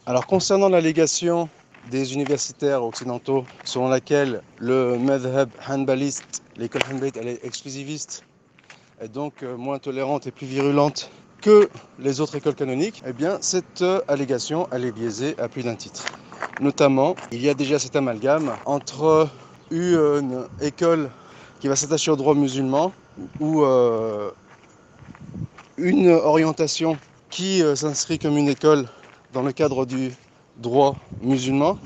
Alors concernant l'allégation des universitaires occidentaux selon laquelle le madhhab hanbaliste, l'école hanbalite, elle est exclusiviste et donc moins tolérante et plus virulente que les autres écoles canoniques, eh bien cette allégation elle est biaisée à plus d'un titre. Notamment, il y a déjà cet amalgame entre une école qui va s'attacher au droit musulman ou une orientation qui s'inscrit comme une école dans le cadre du droit musulman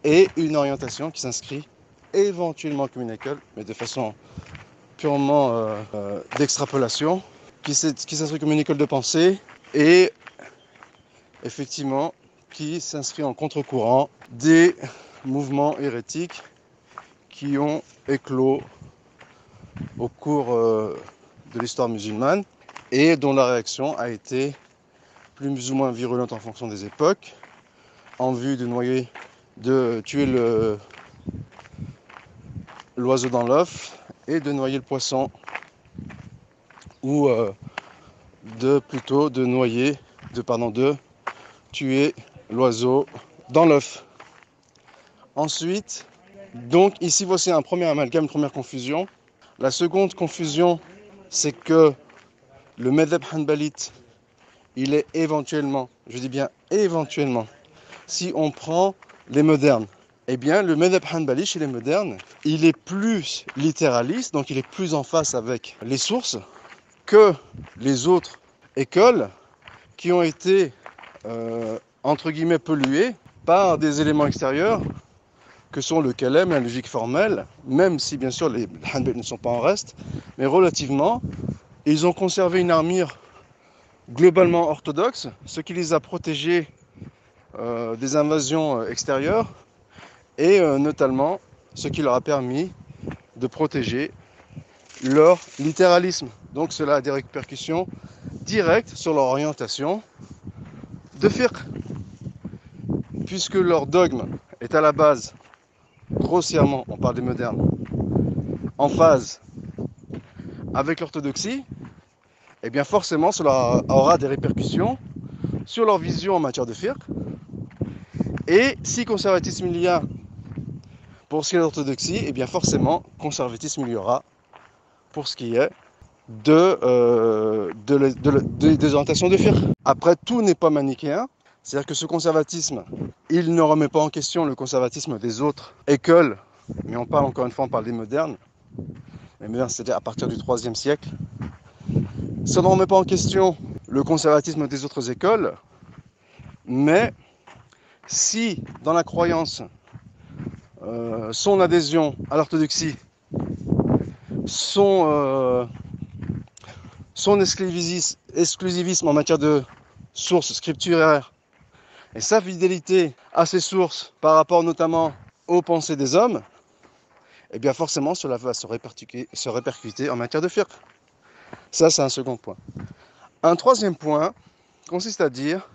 et une orientation qui s'inscrit éventuellement comme une école, mais de façon purement d'extrapolation, qui s'inscrit comme une école de pensée et effectivement qui s'inscrit en contre-courant des mouvements hérétiques qui ont éclos au cours de l'histoire musulmane et dont la réaction a été plus ou moins virulente en fonction des époques, en vue de tuer l'oiseau dans l'œuf et de noyer le poisson, ou de tuer l'oiseau dans l'œuf. Ensuite, donc ici voici un premier amalgame, une première confusion. La seconde confusion, c'est que le madhhab hanbalite, il est éventuellement, je dis bien éventuellement, si on prend les modernes, eh bien le madhhab hanbali chez les modernes, il est plus littéraliste, donc il est plus en face avec les sources que les autres écoles qui ont été entre guillemets polluées par des éléments extérieurs que sont le kalem, la logique formelle, même si bien sûr les hanbali ne sont pas en reste, mais relativement, ils ont conservé une armure globalement orthodoxe, ce qui les a protégés des invasions extérieures et notamment ce qui leur a permis de protéger leur littéralisme. Donc cela a des répercussions directes sur leur orientation de fiqh, puisque leur dogme est à la base, grossièrement, on parle des modernes, en phase avec l'orthodoxie, et bien forcément cela aura des répercussions sur leur vision en matière de fiqh. Et si conservatisme il y a pour ce qui est de l'orthodoxie, et bien forcément conservatisme il y aura pour ce qui est des orientations de fiqh. Après, tout n'est pas manichéen, c'est-à-dire que ce conservatisme, il ne remet pas en question le conservatisme des autres écoles, mais on parle encore une fois, on parle des modernes. Les modernes, c'est-à-dire à partir du IIIe siècle. Ça ne remet pas en question le conservatisme des autres écoles, mais si dans la croyance, son adhésion à l'orthodoxie, son exclusivisme en matière de sources scripturaires et sa fidélité à ces sources par rapport notamment aux pensées des hommes, eh bien forcément cela va se répercuter en matière de fiqh. Ça, c'est un second point. Un troisième point consiste à dire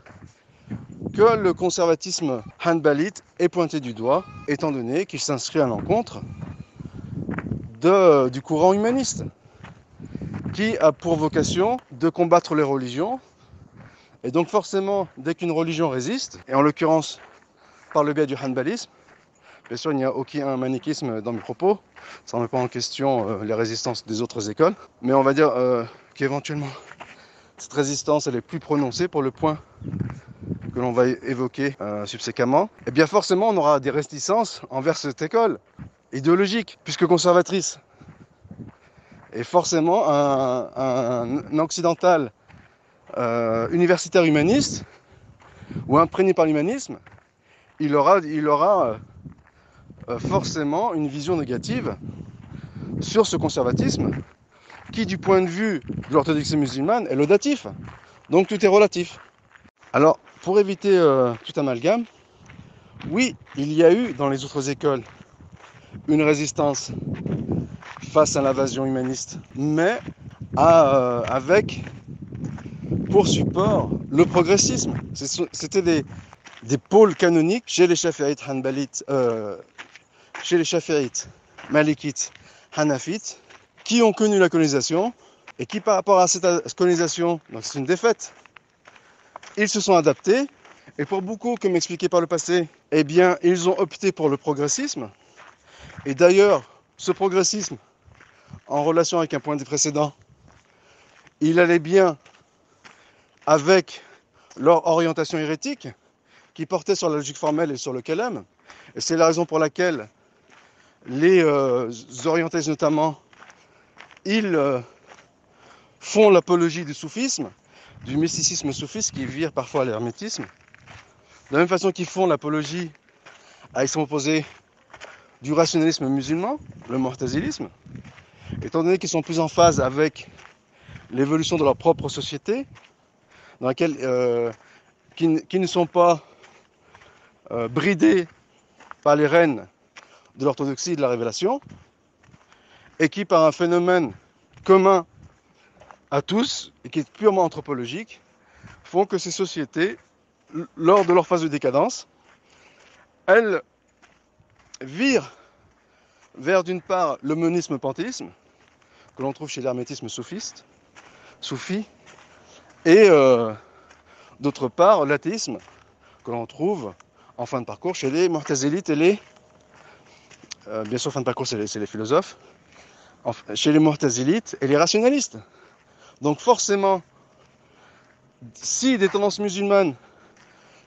que le conservatisme hanbalite est pointé du doigt, étant donné qu'il s'inscrit à l'encontre du courant humaniste, qui a pour vocation de combattre les religions. Et donc forcément, dès qu'une religion résiste, et en l'occurrence par le biais du hanbalisme, bien sûr il n'y a aucun manichisme dans mes propos, ça ne met pas en question les résistances des autres écoles, mais on va dire qu'éventuellement cette résistance elle est plus prononcée pour le point que l'on va évoquer subséquemment, et bien forcément on aura des réticences envers cette école idéologique, puisque conservatrice. Et forcément un occidental universitaire humaniste ou imprégné par l'humanisme, il aura forcément une vision négative sur ce conservatisme qui, du point de vue de l'orthodoxie musulmane, est laudatif. Donc tout est relatif. Alors, pour éviter tout amalgame, oui, il y a eu dans les autres écoles une résistance face à l'invasion humaniste, mais avec pour support le progressisme. C'était des pôles canoniques chez les chafi'ites hanbalites, chez les chafi'ites, malikites, hanafites, qui ont connu la colonisation et qui, par rapport à cette colonisation, donc c'est une défaite, ils se sont adaptés Et pour beaucoup, comme expliqué par le passé, eh bien, ils ont opté pour le progressisme. Et d'ailleurs, ce progressisme, en relation avec un point précédent, il allait bien avec leur orientation hérétique, qui portait sur la logique formelle et sur le kalem. Et c'est la raison pour laquelle les orientalistes notamment, ils font l'apologie du soufisme, du mysticisme soufiste qui vire parfois à l'hermétisme. De la même façon qu'ils font l'apologie à l'extrême opposé du rationalisme musulman, le mu'tazilisme, étant donné qu'ils sont plus en phase avec l'évolution de leur propre société, dans laquelle qui ne sont pas bridés par les rênes de l'orthodoxie et de la révélation, et qui, par un phénomène commun à tous, et qui est purement anthropologique, font que ces sociétés, lors de leur phase de décadence, elles virent vers d'une part le monisme panthéisme, que l'on trouve chez l'hermétisme soufi, et d'autre part l'athéisme, que l'on trouve en fin de parcours chez les mu'tazilites et les... bien sûr, fin de parcours, c'est les philosophes, chez les mu'tazilites et les rationalistes. Donc forcément, si des tendances musulmanes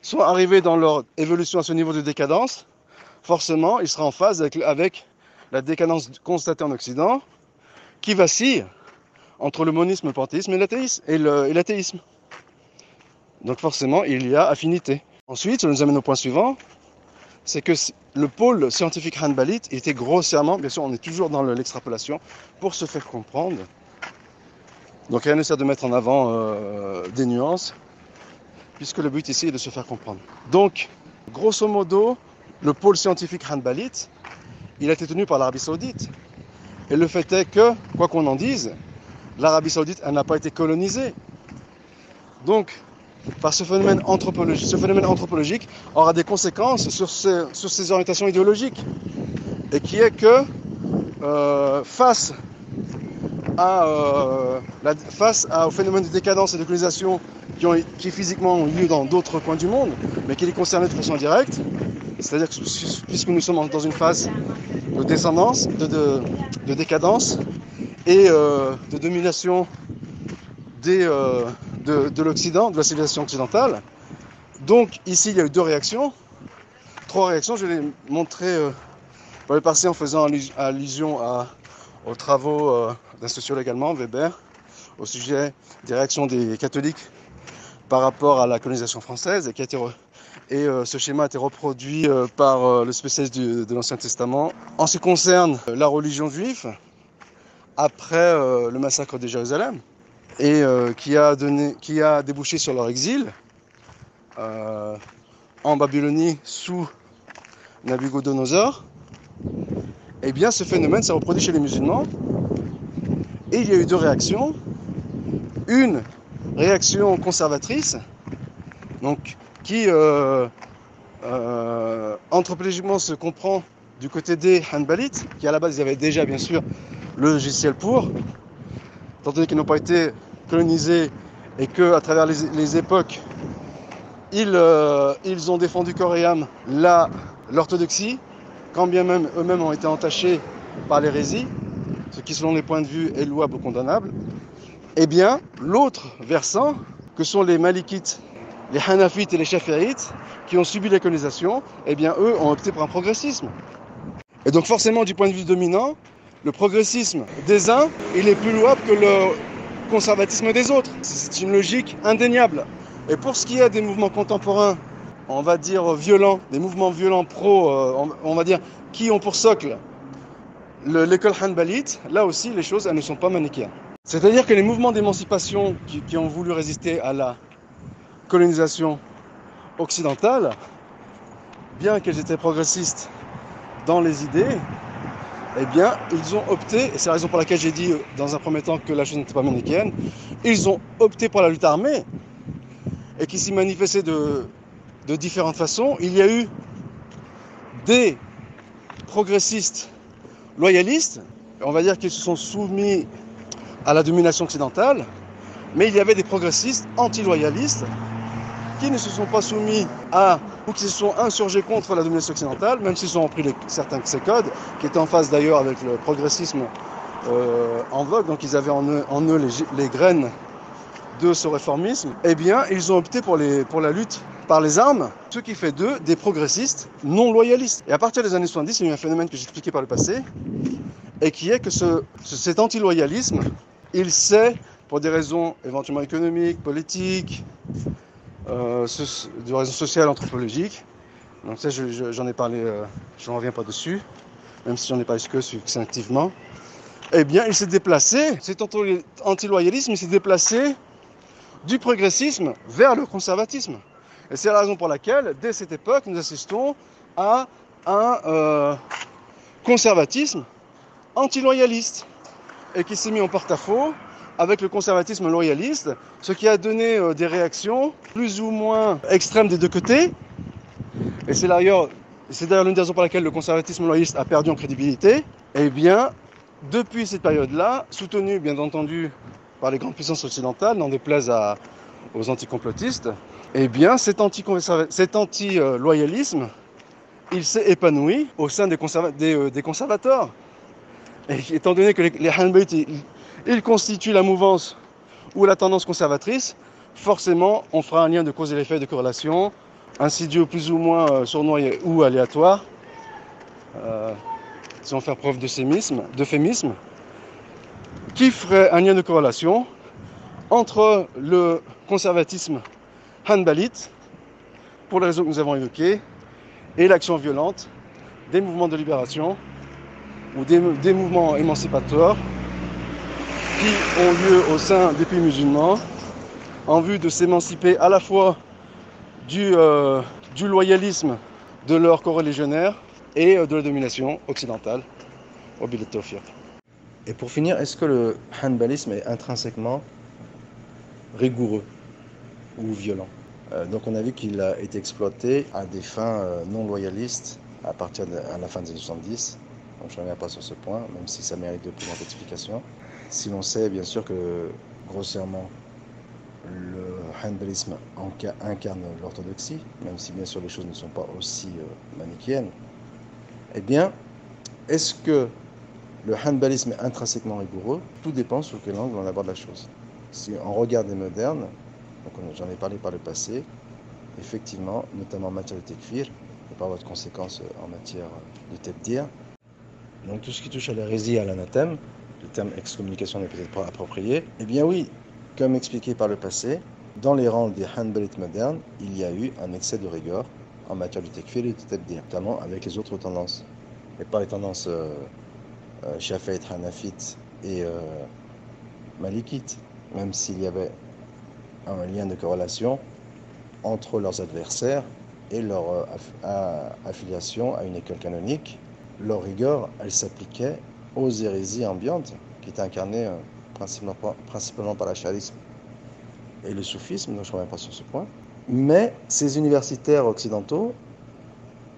sont arrivées dans leur évolution à ce niveau de décadence, forcément, il sera en phase avec la décadence constatée en Occident, qui vacille entre le monisme, le panthéisme et l'athéisme. Donc forcément, il y a affinité. Ensuite, ça nous amène au point suivant, c'est que le pôle scientifique hanbalite était grossièrement, bien sûr on est toujours dans l'extrapolation, pour se faire comprendre. Donc rien ne sert de mettre en avant des nuances, puisque le but ici est de se faire comprendre. Donc, grosso modo, le pôle scientifique hanbalite, il a été tenu par l'Arabie Saoudite. Et le fait est que, quoi qu'on en dise, l'Arabie Saoudite, elle n'a pas été colonisée. Donc, par ce phénomène anthropologique aura des conséquences sur ces orientations idéologiques. Et qui est que, face au phénomène de décadence et de colonisation qui physiquement ont lieu dans d'autres coins du monde, mais qui les concernent de façon indirecte, c'est-à-dire que puisque nous sommes dans une phase de descendance, de décadence et de domination de l'Occident, de la civilisation occidentale. Donc ici il y a eu trois réactions, je vais les montrer par le passé en faisant allusion aux travaux d'un sociologue allemand, Weber, au sujet des réactions des catholiques par rapport à la colonisation française, et ce schéma a été reproduit par le spécialiste de l'Ancien Testament. En ce qui concerne la religion juive, après le massacre de Jérusalem, et qui a débouché sur leur exil en Babylonie sous Nabucodonosor, eh bien ce phénomène s'est reproduit chez les musulmans, et il y a eu deux réactions. Une réaction conservatrice, donc qui anthropologiquement se comprend du côté des Hanbalites, qui à la base ils avaient déjà bien sûr le logiciel pour, étant donné qu'ils n'ont pas été colonisés et qu'à travers les époques, ils ont défendu corps et âme l'orthodoxie, quand bien même eux-mêmes ont été entachés par l'hérésie, ce qui selon les points de vue est louable ou condamnable. Eh bien, l'autre versant, que sont les Malikites, les Hanafites et les Shafi'ites, qui ont subi la colonisation, eh bien, eux ont opté pour un progressisme. Et donc forcément, du point de vue dominant, le progressisme des uns, il est plus louable que le conservatisme des autres. C'est une logique indéniable. Et pour ce qui est des mouvements contemporains, on va dire violents, des mouvements violents on va dire, qui ont pour socle l'école hanbalite, là aussi, les choses, elles ne sont pas manichéennes. C'est-à-dire que les mouvements d'émancipation qui ont voulu résister à la colonisation occidentale, bien qu'elles étaient progressistes dans les idées, eh bien, ils ont opté, et c'est la raison pour laquelle j'ai dit dans un premier temps que la chose n'était pas manichéenne, ils ont opté pour la lutte armée, et qui s'y manifestait de différentes façons. Il y a eu des progressistes loyalistes, on va dire qu'ils se sont soumis à la domination occidentale, mais il y avait des progressistes anti-loyalistes qui ne se sont pas soumis à, ou qui se sont insurgés contre la domination occidentale, même s'ils ont repris certains de ces codes, qui étaient en phase d'ailleurs avec le progressisme en vogue, donc ils avaient en eux les graines de ce réformisme, eh bien, ils ont opté pour la lutte par les armes, ce qui fait d'eux des progressistes non loyalistes. Et à partir des années 70, il y a eu un phénomène que j'expliquais par le passé, et qui est que cet anti-loyalisme, il s'est, pour des raisons éventuellement économiques, politiques, de raisons sociales, anthropologiques, donc ça j'en ai parlé, je ne reviens pas dessus, même si j'en ai parlé que succinctivement, eh bien, il s'est déplacé, cet anti-loyalisme, il s'est déplacé du progressisme vers le conservatisme. Et c'est la raison pour laquelle, dès cette époque, nous assistons à un conservatisme anti-loyaliste et qui s'est mis en porte-à-faux avec le conservatisme loyaliste, ce qui a donné des réactions plus ou moins extrêmes des deux côtés. Et c'est d'ailleurs l'une des raisons pour laquelle le conservatisme loyaliste a perdu en crédibilité. Eh bien, depuis cette période-là, soutenu bien entendu par les grandes puissances occidentales, n'en déplaise aux anticomplotistes, eh bien cet anti-loyalisme, il s'est épanoui au sein des conservateurs. Et étant donné que les Hanbalites, ils constituent la mouvance ou la tendance conservatrice, forcément on fera un lien de cause et l'effet de corrélation, insidieux plus ou moins sournois ou aléatoire, sans faire preuve d'euphémisme, qui ferait un lien de corrélation entre le conservatisme hanbalite, pour les raisons que nous avons évoquées, et l'action violente des mouvements de libération ou des mouvements émancipateurs qui ont lieu au sein des pays musulmans en vue de s'émanciper à la fois du loyalisme de leurs coreligionnaires et de la domination occidentale. Et pour finir, est-ce que le hanbalisme est intrinsèquement rigoureux ou violent? Donc on a vu qu'il a été exploité à des fins non loyalistes à la fin des années 70. Donc je ne reviens pas sur ce point, même si ça mérite de plus grande explication. Si l'on sait bien sûr que grossièrement le hanbalisme incarne l'orthodoxie, même si bien sûr les choses ne sont pas aussi manichéennes, eh bien, est-ce que le hanbalisme est intrinsèquement rigoureux? Tout dépend sur quel angle on aborde la chose. Si on regarde les modernes, donc j'en ai parlé par le passé, effectivement, notamment en matière de tekfir, et par votre conséquence en matière de tabdir, donc tout ce qui touche à l'hérésie et à l'anathème, le terme excommunication n'est peut-être pas approprié, eh bien oui, comme expliqué par le passé, dans les rangs des hanbalites modernes, il y a eu un excès de rigueur en matière de tekfir et de tabdir, notamment avec les autres tendances, et pas les tendances Shafi'ite, Hanafite et Malikite, même s'il y avait un lien de corrélation entre leurs adversaires et leur affiliation à une école canonique. Leur rigueur, elle s'appliquait aux hérésies ambiantes qui étaient incarnées principalement par l'ash'arisme et le soufisme, donc je ne reviens pas sur ce point. Mais ces universitaires occidentaux,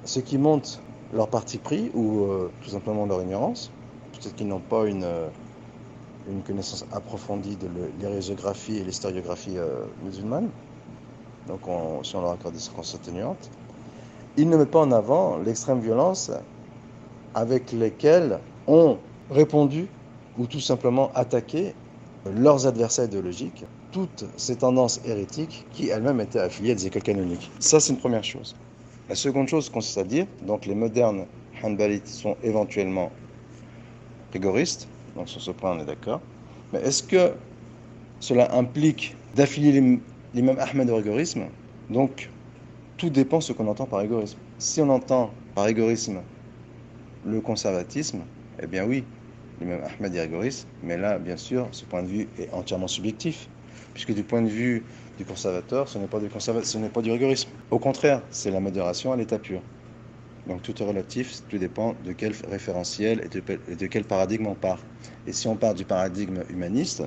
ce qui montre leur parti pris ou tout simplement leur ignorance, peut-être qu'ils n'ont pas une connaissance approfondie de l'hérésiographie et l'historiographie musulmane, donc si on leur accorde des circonstances atténuantes, ils ne mettent pas en avant l'extrême violence avec lesquelles ont répondu ou tout simplement attaqué leurs adversaires idéologiques, toutes ces tendances hérétiques qui elles-mêmes étaient affiliées à des écoles canoniques. Ça, c'est une première chose. La seconde chose consiste à dire, donc les modernes hanbalites sont éventuellement rigoristes, donc sur ce point on est d'accord, mais est-ce que cela implique d'affilier l'imam Ahmed au rigorisme? Donc tout dépend de ce qu'on entend par rigorisme. Si on entend par rigorisme le conservatisme, eh bien oui, l'imam Ahmed est rigoriste, mais là bien sûr ce point de vue est entièrement subjectif, puisque du point de vue du conservateur, ce n'est pas du rigorisme. Au contraire, c'est la modération à l'état pur. Donc tout est relatif, tout dépend de quel référentiel et de quel paradigme on part. Et si on part du paradigme humaniste,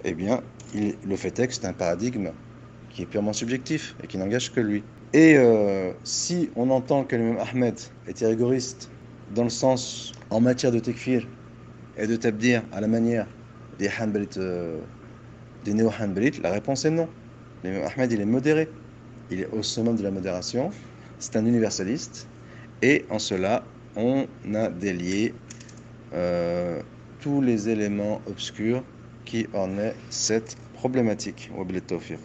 eh bien, le fait est que c'est un paradigme qui est purement subjectif et qui n'engage que lui. Et si on entend que l'imam Ahmed était rigoriste dans le sens en matière de tekfir et de tabdir à la manière des Hanbalites, des néo-Hanbalites, la réponse est non. L'imam Ahmed, il est modéré. il est au summum de la modération, c'est un universaliste, et en cela, on a délié tous les éléments obscurs qui ornaient cette problématique. Wabillahi tawfiq.